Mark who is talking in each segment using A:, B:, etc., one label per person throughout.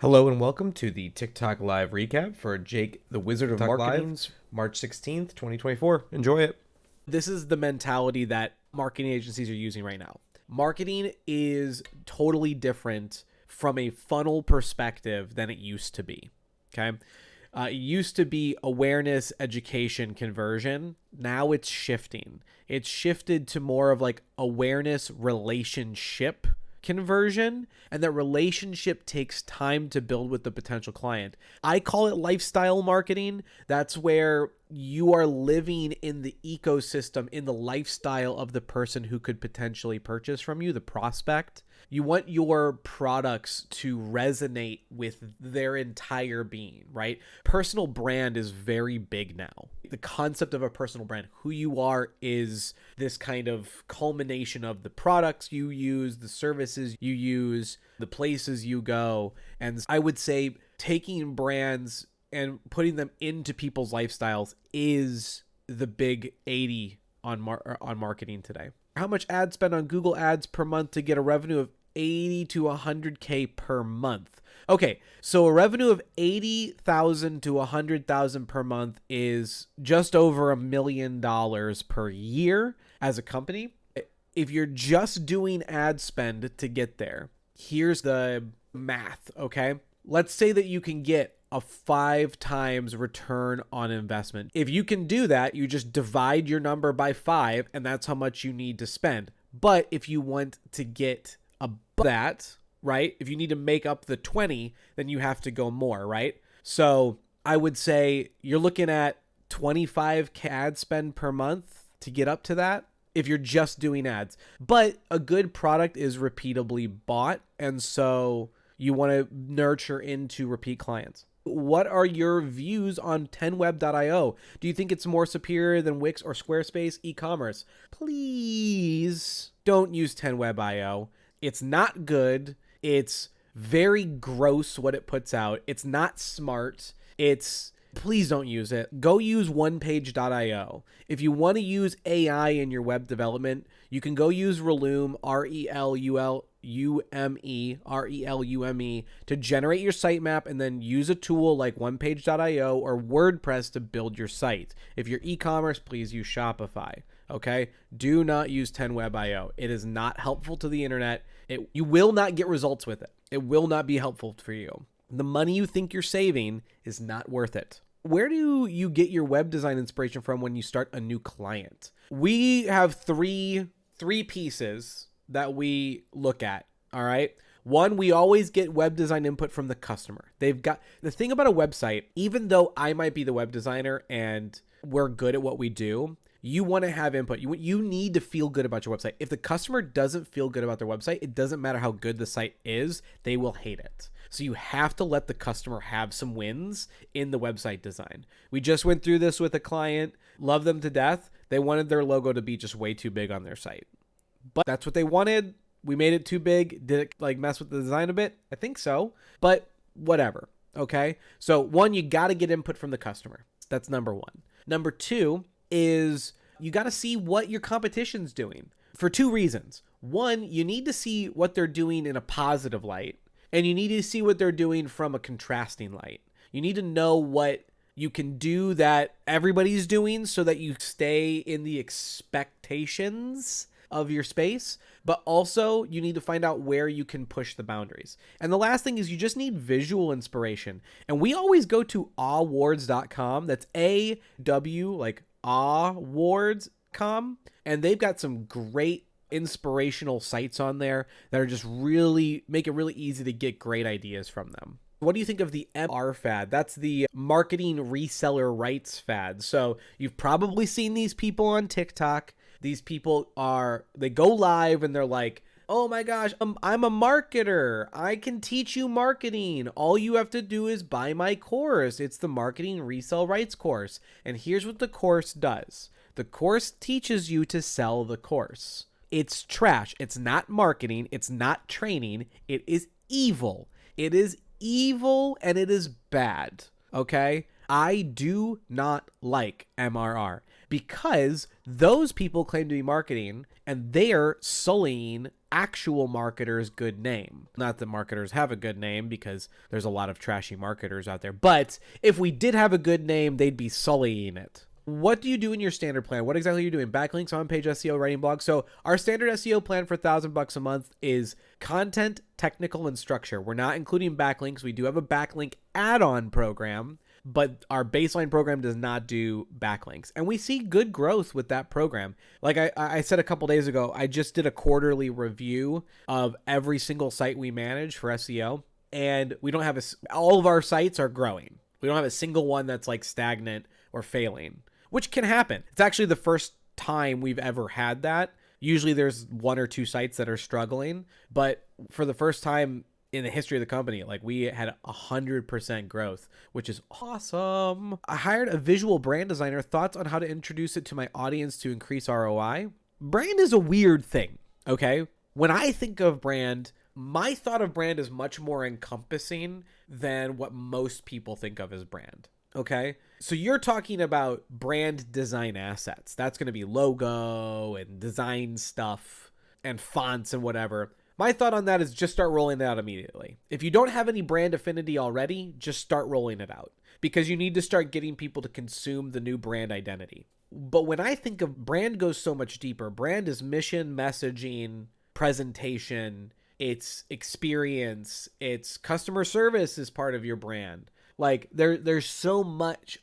A: Hello and welcome to the TikTok Live recap for Jake, the Wizard of
B: TikTok
A: Marketing's March 16th, 2024. Enjoy it.
B: This is the mentality that marketing agencies are using right now. Marketing is totally different from a funnel perspective than it used to be. Okay. It used to be awareness, education, conversion. Now it's shifting. It's shifted to more of like awareness, relationship, conversion, and that relationship takes time to build with the potential client. I call it lifestyle marketing. That's where you are living in the ecosystem, in the lifestyle of the person who could potentially purchase from you, the prospect. You want your products to resonate with their entire being, right? Personal brand is very big now. The concept of a personal brand, who you are, is this kind of culmination of the products you use, the services you use, the places you go. And I would say taking brands and putting them into people's lifestyles is the big 80 on marketing today. How much ad spend on Google ads per month to get a revenue of 80 to 100K per month? Okay, so a revenue of 80,000 to 100,000 per month is just over $1 million per year as a company. If you're just doing ad spend to get there, here's the math, okay? Let's say that you can get a 5 times return on investment. If you can do that, you just divide your number by 5, and that's how much you need to spend. But if you want to get above that, right? If you need to make up the 20, then you have to go more, right? So I would say you're looking at 25 ad spend per month to get up to that if you're just doing ads. But a good product is repeatably bought, and so you want to nurture into repeat clients. What are your views on 10web.io? Do you think it's more superior than Wix or Squarespace e-commerce? Please don't use 10web.io. It's not good. It's very gross what it puts out. It's not smart. Please don't use it. Go use onepage.io. If you want to use AI in your web development, you can go use Relume, RELUME, to generate your sitemap, and then use a tool like onepage.io or WordPress to build your site. If you're e-commerce, please use Shopify. Okay? Do not use 10web.io. It is not helpful to the internet. You will not get results with it. It will not be helpful for you. The money you think you're saving is not worth it. Where do you get your web design inspiration from when you start a new client? We have three pieces that we look at, all right? One, we always get web design input from the customer. They've got the thing about a website, even though I might be the web designer and we're good at what we do, you want to have input. You need to feel good about your website. If the customer doesn't feel good about their website, it doesn't matter how good the site is, they will hate it. So you have to let the customer have some wins in the website design. We just went through this with a client, love them to death. They wanted their logo to be just way too big on their site. But that's what they wanted. We made it too big. Did it like mess with the design a bit? I think so, but whatever. Okay. So one, you got to get input from the customer. That's number one. Number two is you got to see what your competition's doing for two reasons. One, you need to see what they're doing in a positive light, and you need to see what they're doing from a contrasting light. You need to know what you can do that everybody's doing so that you stay in the expectations of your space, but also you need to find out where you can push the boundaries. And the last thing is you just need visual inspiration. And we always go to awards.com. That's AW, like awards.com. And they've got some great inspirational sites on there that are just really make it really easy to get great ideas from them. What do you think of the MR fad? That's the marketing reseller rights fad. So you've probably seen these people on TikTok. These people they go live and they're like, oh my gosh, I'm a marketer. I can teach you marketing. All you have to do is buy my course. It's the marketing resell rights course. And here's what the course does. The course teaches you to sell the course. It's trash. It's not marketing. It's not training. It is evil. It is evil and it is bad. Okay? I do not like MRR because those people claim to be marketing and they're sullying actual marketer's good name. Not that marketers have a good name, because there's a lot of trashy marketers out there. But if we did have a good name, they'd be sullying it. What do you do in your standard plan? What exactly are you doing? Backlinks, on-page SEO, writing blogs. So our standard SEO plan for $1,000 a month is content, technical, and structure. We're not including backlinks. We do have a backlink add-on program, but our baseline program does not do backlinks. And we see good growth with that program. Like I said a couple days ago, I just did a quarterly review of every single site we manage for SEO. And we don't have all of our sites are growing. We don't have a single one that's like stagnant or failing, which can happen. It's actually the first time we've ever had that. Usually there's one or two sites that are struggling, but for the first time in the history of the company, like we had 100% growth, which is awesome. I hired a visual brand designer. Thoughts on how to introduce it to my audience to increase ROI? Brand is a weird thing, okay? When I think of brand, my thought of brand is much more encompassing than what most people think of as brand. Okay, so you're talking about brand design assets. That's going to be logo and design stuff and fonts and whatever. My thought on that is just start rolling it out immediately. If you don't have any brand affinity already, just start rolling it out, because you need to start getting people to consume the new brand identity. But when I think of brand, goes so much deeper. Brand is mission, messaging, presentation, it's experience, it's customer service is part of your brand. Like there's so much,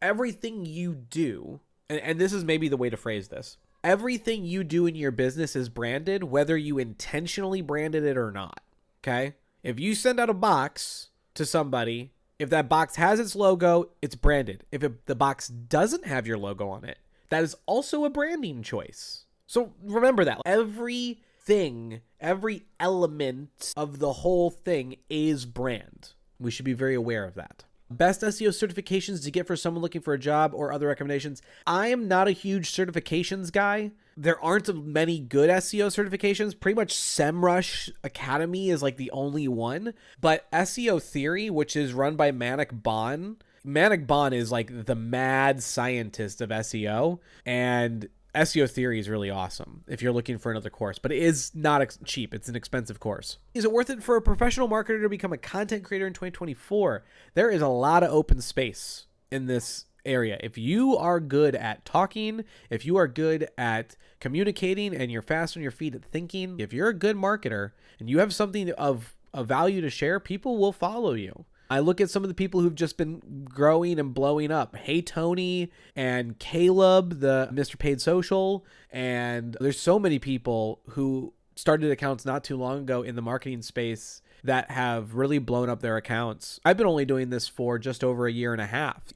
B: everything you do, and this is maybe the way to phrase this. Everything you do in your business is branded, whether you intentionally branded it or not. Okay? If you send out a box to somebody, if that box has its logo, it's branded. If the box doesn't have your logo on it, that is also a branding choice. So remember that. Everything, every element of the whole thing is brand. We should be very aware of that. Best SEO certifications to get for someone looking for a job or other recommendations. I am not a huge certifications guy. There aren't many good SEO certifications. Pretty much SEMrush Academy is like the only one. But SEO Theory, which is run by Manik Bhan. Manik Bhan is like the mad scientist of SEO. And SEO Theory is really awesome if you're looking for another course, but it is not cheap. It's an expensive course. Is it worth it for a professional marketer to become a content creator in 2024? There is a lot of open space in this area. If you are good at talking, if you are good at communicating and you're fast on your feet at thinking, if you're a good marketer and you have something of value to share, people will follow you. I look at some of the people who've just been growing and blowing up. Hey Tony and Caleb, the Mr. Paid Social. And there's so many people who started accounts not too long ago in the marketing space that have really blown up their accounts. I've been only doing this for just over a year and a half.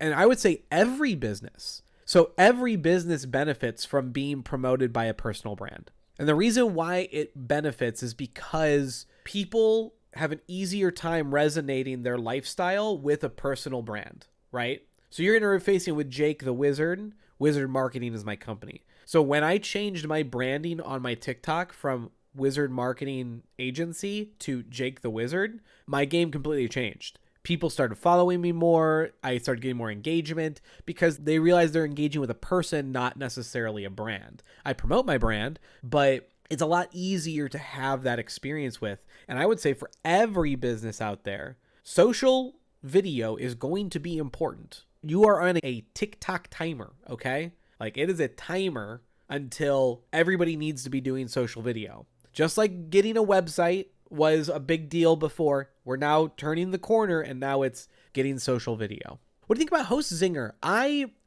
B: And I would say every business. So every business benefits from being promoted by a personal brand. And the reason why it benefits is because people have an easier time resonating their lifestyle with a personal brand, right? So you're interfacing with Jake the Wizard. Wizard Marketing is my company. So when I changed my branding on my TikTok from Wizard Marketing Agency to Jake the Wizard, my game completely changed. People started following me more. I started getting more engagement because they realized they're engaging with a person, not necessarily a brand. I promote my brand, but it's a lot easier to have that experience with. And I would say for every business out there, social video is going to be important. You are on a TikTok timer, okay? Like it is a timer until everybody needs to be doing social video. Just like getting a website was a big deal before, we're now turning the corner and now it's getting social video. What do you think about HostZinger?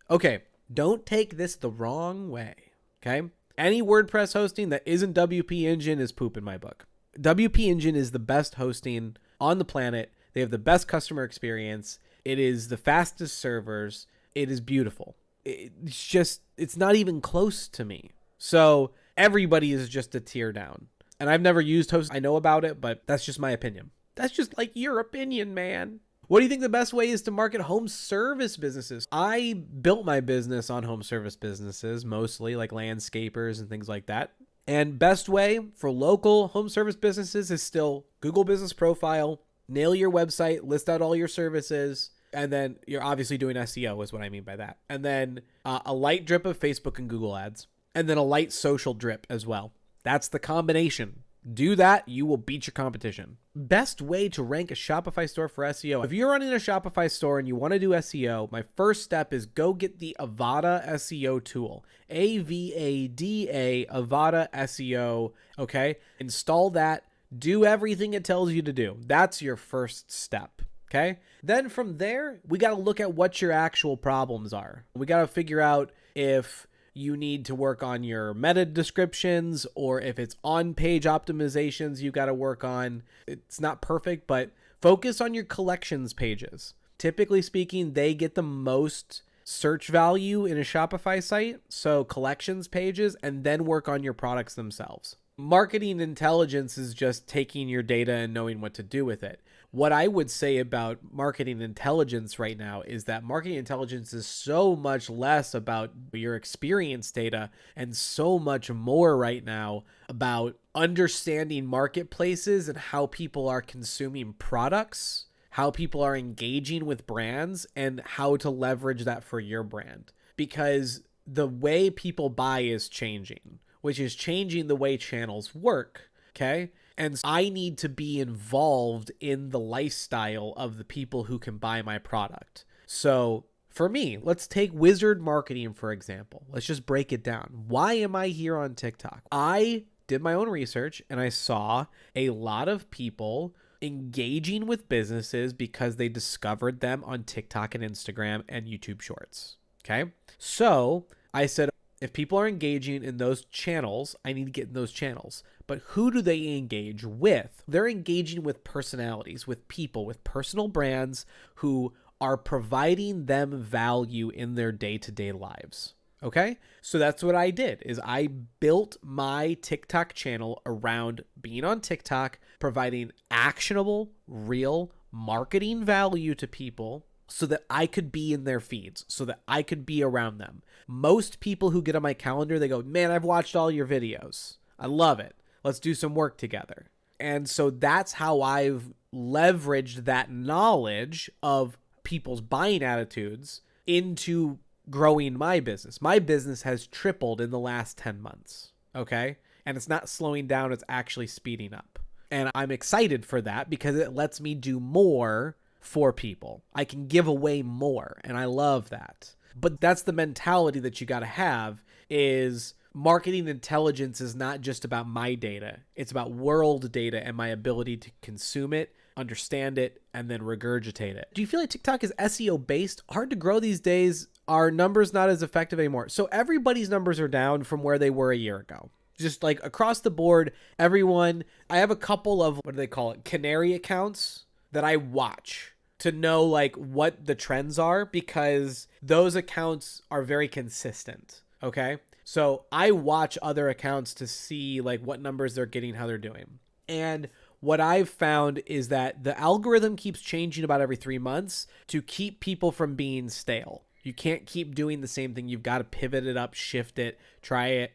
B: Okay, don't take this the wrong way, okay? Any WordPress hosting that isn't WP Engine is poop in my book. WP Engine is the best hosting on the planet. They have the best customer experience. It is the fastest servers. It is beautiful. It's not even close to me. So everybody is just a tier down. And I've never used Host. I know about it, but that's just my opinion. That's just like your opinion, man. What do you think the best way is to market home service businesses? I built my business on home service businesses, mostly like landscapers and things like that. And best way for local home service businesses is still Google Business Profile, nail your website, list out all your services, and then you're obviously doing SEO is what I mean by that. And then a light drip of Facebook and Google ads, and then a light social drip as well. That's the combination. Do that, you will beat your competition. Best way to rank a Shopify store for SEO. If you're running a Shopify store and you want to do SEO, my first step is go get the Avada SEO tool. AVADA, Avada SEO. Okay? Install that. Do everything it tells you to do. That's your first step. Okay? Then from there, we got to look at what your actual problems are. We got to figure out if you need to work on your meta descriptions, or if it's on-page optimizations you got to work on. It's not perfect, but focus on your collections pages. Typically speaking, they get the most search value in a Shopify site, so collections pages, and then work on your products themselves. Marketing intelligence is just taking your data and knowing what to do with it. What I would say about marketing intelligence right now is that marketing intelligence is so much less about your experience data and so much more right now about understanding marketplaces and how people are consuming products, how people are engaging with brands, and how to leverage that for your brand. Because the way people buy is changing, which is changing the way channels work, okay? And I need to be involved in the lifestyle of the people who can buy my product. So for me, let's take Wizard Marketing, for example. Let's just break it down. Why am I here on TikTok? I did my own research and I saw a lot of people engaging with businesses because they discovered them on TikTok and Instagram and YouTube Shorts. Okay. So I said, if people are engaging in those channels, I need to get in those channels. But who do they engage with? They're engaging with personalities, with people, with personal brands who are providing them value in their day-to-day lives. Okay? So that's what I did, is I built my TikTok channel around being on TikTok, providing actionable, real marketing value to people so that I could be in their feeds, so that I could be around them. Most people who get on my calendar, they go, man, I've watched all your videos. I love it. Let's do some work together. And so that's how I've leveraged that knowledge of people's buying attitudes into growing my business. My business has tripled in the last 10 months. Okay. And it's not slowing down. It's actually speeding up. And I'm excited for that because it lets me do more for people. I can give away more. And I love that. But that's the mentality that you got to have, is marketing intelligence is not just about my data. It's about world data and my ability to consume it, understand it, and then regurgitate it. Do you feel like TikTok is SEO based? Hard to grow these days. Our numbers not as effective anymore. So everybody's numbers are down from where they were a year ago. Just like across the board, everyone. I have a couple of, what do they call it, canary accounts that I watch to know like what the trends are, because those accounts are very consistent. Okay. So I watch other accounts to see like what numbers they're getting, how they're doing. And what I've found is that the algorithm keeps changing about every 3 months to keep people from being stale. You can't keep doing the same thing. You've got to pivot it up, shift it, try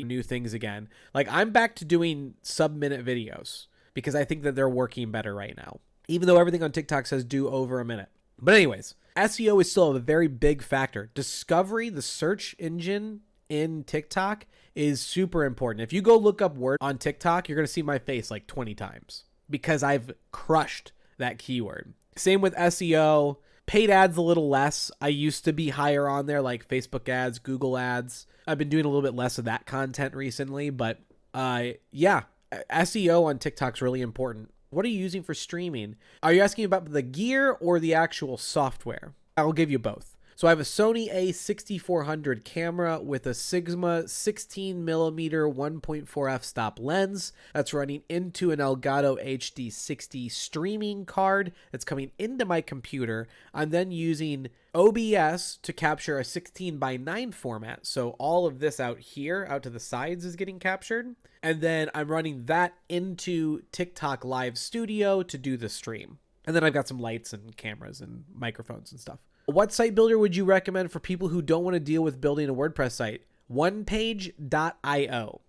B: new things again. Like I'm back to doing sub-minute videos because I think that they're working better right now, even though everything on TikTok says do over a minute. But anyways, SEO is still a very big factor. Discovery, the search engine in TikTok, is super important. If you go look up word on TikTok, you're going to see my face like 20 times because I've crushed that keyword. Same with SEO. Paid ads a little less. I used to be higher on there, like Facebook ads, Google ads. I've been doing a little bit less of that content recently, but yeah, SEO on TikTok's really important. What are you using for streaming? Are you asking about the gear or the actual software? I'll give you both. So I have a Sony a6400 camera with a Sigma 16mm 1.4 f-stop lens that's running into an Elgato HD60 streaming card that's coming into my computer. I'm then using OBS to capture a 16:9 format. So all of this out here, out to the sides, is getting captured. And then I'm running that into TikTok Live Studio to do the stream. And then I've got some lights and cameras and microphones and stuff. What site builder would you recommend for people who don't want to deal with building a WordPress site? OnePage.io.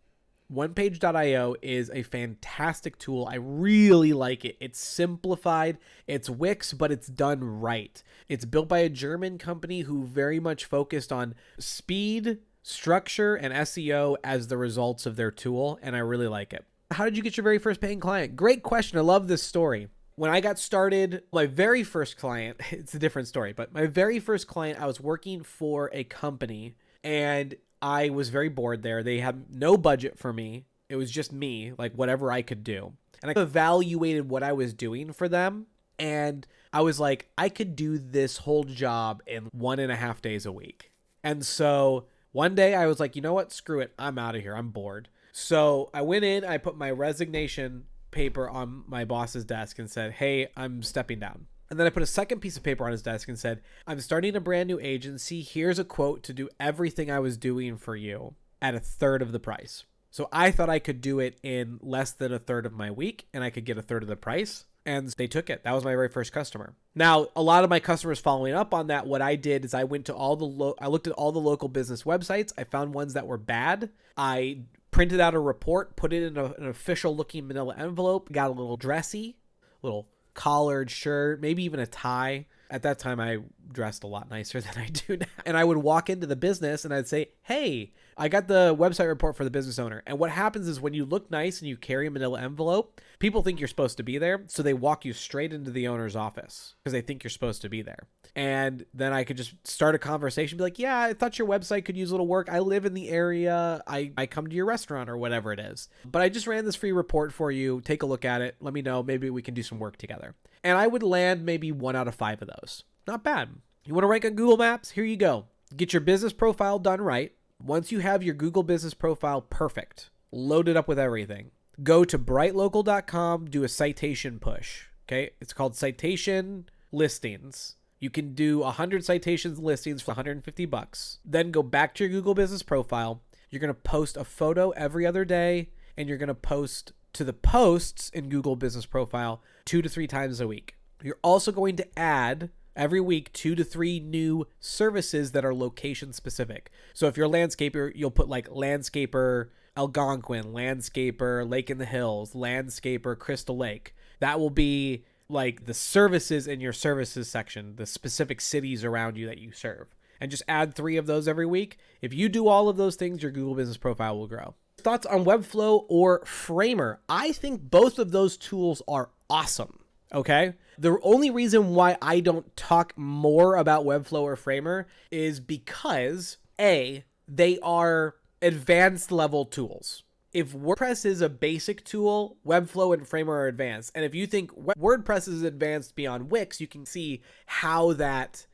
B: OnePage.io is a fantastic tool. I really like it. It's simplified. It's Wix, but it's done right. It's built by a German company who very much focused on speed, structure and SEO as the results of their tool, and I really like it. How did you get your very first paying client? Great question. I love this story. When I got started, my very first client, it's a different story, but my very first client, I was working for a company and I was very bored there. They had no budget for me. It was just me, like whatever I could do. And I evaluated what I was doing for them. And I was like, I could do this whole job in 1.5 days a week. And so one day I was like, you know what? Screw it. I'm out of here. I'm bored. So I went in, I put my resignation paper on my boss's desk and said, hey, I'm stepping down. And then I put a second piece of paper on his desk and said, I'm starting a brand new agency. Here's a quote to do everything I was doing for you at 1/3 of the price. So I thought I could do it in less than 1/3 of my week and I could get 1/3 of the price. And they took it. That was my very first customer. Now, a lot of my customers following up on that, what I did is I went to I looked at all the local business websites. I found ones that were bad. I printed out a report, put it in an official looking manila envelope, got a little dressy, little collared shirt, maybe even a tie. At that time, I dressed a lot nicer than I do now. And I would walk into the business and I'd say, hey, I got the website report for the business owner. And what happens is when you look nice and you carry a manila envelope, people think you're supposed to be there. So they walk you straight into the owner's office because they think you're supposed to be there. And then I could just start a conversation, be like, yeah, I thought your website could use a little work. I live in the area. I come to your restaurant or whatever it is. But I just ran this free report for you. Take a look at it. Let me know. Maybe we can do some work together. And I would land maybe 1 out of 5 of those. Not bad. You want to rank on Google Maps? Here you go. Get your business profile done right. Once you have your Google business profile perfect, load it up with everything. Go to brightlocal.com, do a citation push. Okay. It's called citation listings. You can do 100 citations listings for $150. Then go back to your Google business profile. You're going to post a photo every other day, and you're going to post to the posts in Google business profile 2 to 3 times a week. You're also going to add every week 2 to 3 new services that are location specific. So if you're a landscaper, you'll put like landscaper Algonquin, landscaper Lake in the Hills, landscaper Crystal Lake. That will be like the services in your services section, the specific cities around you that you serve. And just add 3 of those every week. If you do all of those things, your Google business profile will grow. Thoughts on Webflow or Framer? I think both of those tools are awesome. Okay. The only reason why I don't talk more about Webflow or Framer is because A, they are advanced level tools. If WordPress is a basic tool, Webflow and Framer are advanced. And if you think WordPress is advanced beyond Wix, you can see how that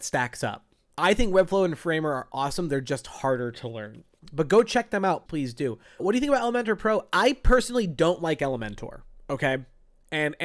B: stacks up. I think Webflow and Framer are awesome. They're just harder to learn. But go check them out, please do. What do you think about Elementor Pro? I personally don't like Elementor, okay? And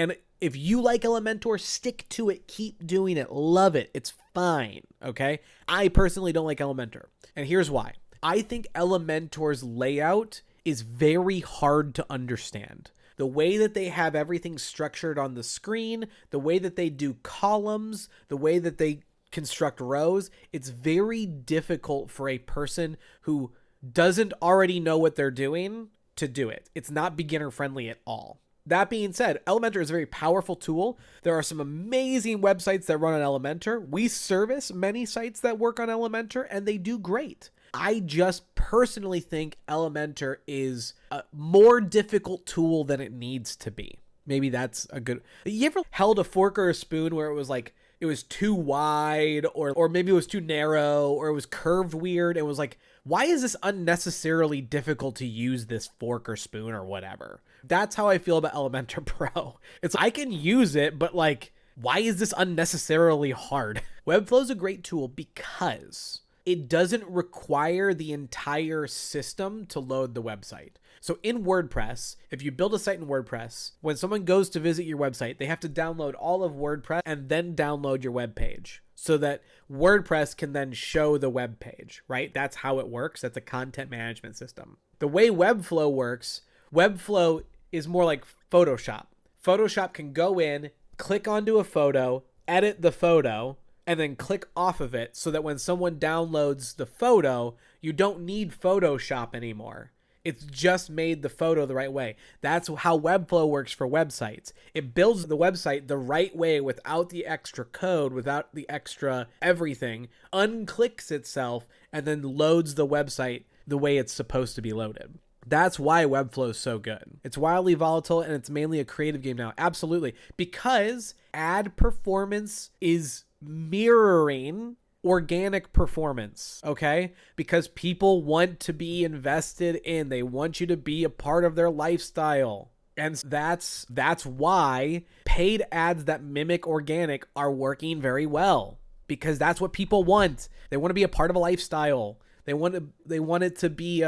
B: if you like Elementor, stick to it. Keep doing it. Love it. It's fine, okay? I personally don't like Elementor. And here's why. I think Elementor's layout is very hard to understand. The way that they have everything structured on the screen, the way that they do columns, the way that they construct rows, it's very difficult for a person who doesn't already know what they're doing to do it. It's not beginner friendly at all. That being said, Elementor is a very powerful tool. There are some amazing websites that run on Elementor. We service many sites that work on Elementor, and they do great. I just personally think Elementor is a more difficult tool than it needs to be. Maybe that's a good... You ever held a fork or a spoon where it was like, it was too wide, or maybe it was too narrow, or it was curved weird? It was like, why is this unnecessarily difficult to use, this fork or spoon or whatever? That's how I feel about Elementor Pro. It's I can use it, but like, why is this unnecessarily hard? Webflow is a great tool because it doesn't require the entire system to load the website. So in WordPress, if you build a site in WordPress, when someone goes to visit your website, they have to download all of WordPress and then download your web page so that WordPress can then show the web page, right? That's how it works. That's a content management system. The way Webflow works, Webflow is more like Photoshop. Photoshop can go in, click onto a photo, edit the photo, and then click off of it so that when someone downloads the photo, you don't need Photoshop anymore. It's just made the photo the right way. That's how Webflow works for websites. It builds the website the right way without the extra code, without the extra everything, unclicks itself, and then loads the website the way it's supposed to be loaded. That's why Webflow is so good. It's wildly volatile and it's mainly a creative game now. Absolutely. Because ad performance is mirroring organic performance, okay? Because people want to be invested in, they want you to be a part of their lifestyle. And that's why paid ads that mimic organic are working very well, because that's what people want. They want to be a part of a lifestyle. They want it to be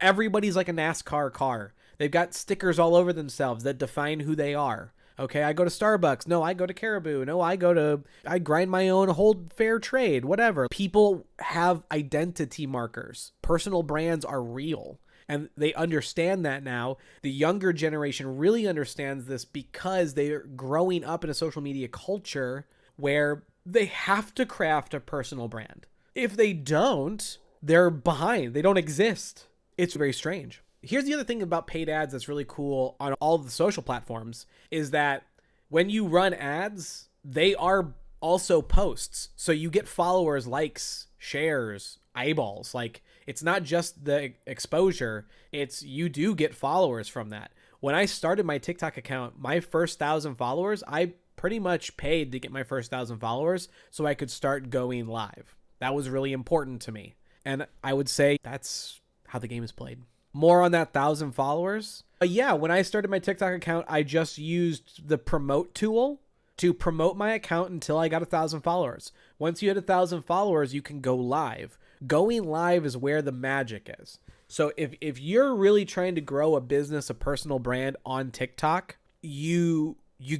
B: everybody's like a NASCAR car. They've got stickers all over themselves that define who they are. Okay, I go to Starbucks. No, I go to Caribou. No, I grind my own whole fair trade, whatever. People have identity markers. Personal brands are real. And they understand that now. The younger generation really understands this because they're growing up in a social media culture where they have to craft a personal brand. If they don't, they're behind. They don't exist. It's very strange. Here's the other thing about paid ads that's really cool on all of the social platforms is that when you run ads, they are also posts. So you get followers, likes, shares, eyeballs. Like, it's not just the exposure, it's you do get followers from that. When I started my TikTok account, my first 1,000 followers, I pretty much paid to get my first 1,000 followers so I could start going live. That was really important to me. And I would say that's how the game is played. More on that 1,000 followers. Yeah, when I started my TikTok account, I just used the promote tool to promote my account until I got 1,000 followers. Once you hit 1,000 followers, you can go live. Going live is where the magic is. So if you're really trying to grow a business, a personal brand on TikTok, you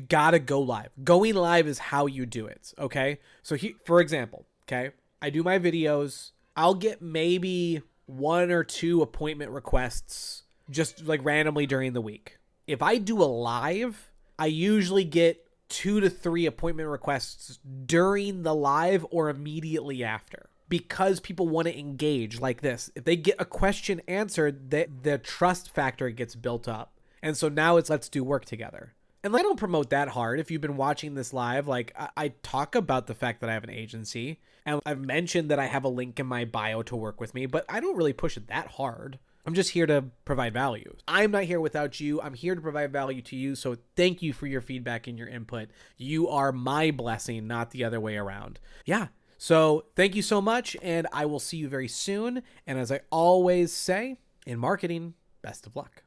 B: gotta go live. Going live is how you do it, okay? So for example, okay, I do my videos. I'll get maybe 1 or 2 appointment requests just like randomly during the week. If I do a live, I usually get 2 to 3 appointment requests during the live or immediately after, because people want to engage like this. If they get a question answered, the trust factor gets built up. And so now it's let's do work together. And I don't promote that hard. If you've been watching this live, like I talk about the fact that I have an agency, and I've mentioned that I have a link in my bio to work with me, but I don't really push it that hard. I'm just here to provide value. I'm not here without you. I'm here to provide value to you. So thank you for your feedback and your input. You are my blessing, not the other way around. Yeah. So thank you so much. And I will see you very soon. And as I always say in marketing, best of luck.